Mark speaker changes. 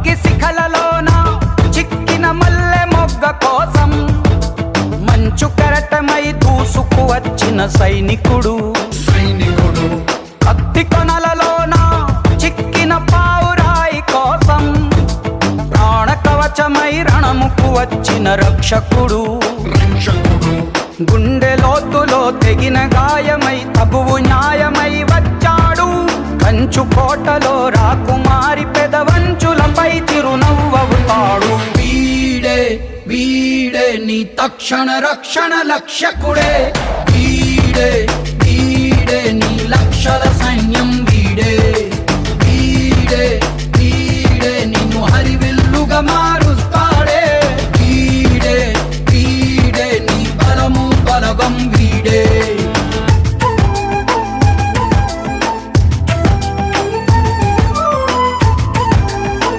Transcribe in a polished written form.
Speaker 1: అగ్గి శిఖలలోన చిక్కిన మల్లె మొగ్గ కోసం మంచు కెరటమై దూసుకు వచ్చిన సైనికుడు కత్తి కొనలలోన చిక్కిన పావురాయి కోసం ప్రాణ కవచమై రణముకు వచ్చిన రక్షకుడు గుండె లోతులో తెగిన గాయమై తగువు న్యాయమై వచ్చాడు కంచు కోటలో రాకుమారి పెదవంచులపై చిరునవ్వవుతాడు వీడే వీడే నీ తక్షణ రక్షణ లక్ష్యకుడే వీడే వీడే నీ లక్షల సైన్యం వీడే వీడే వీడే నిన్ను హరివిల్లుగా మారు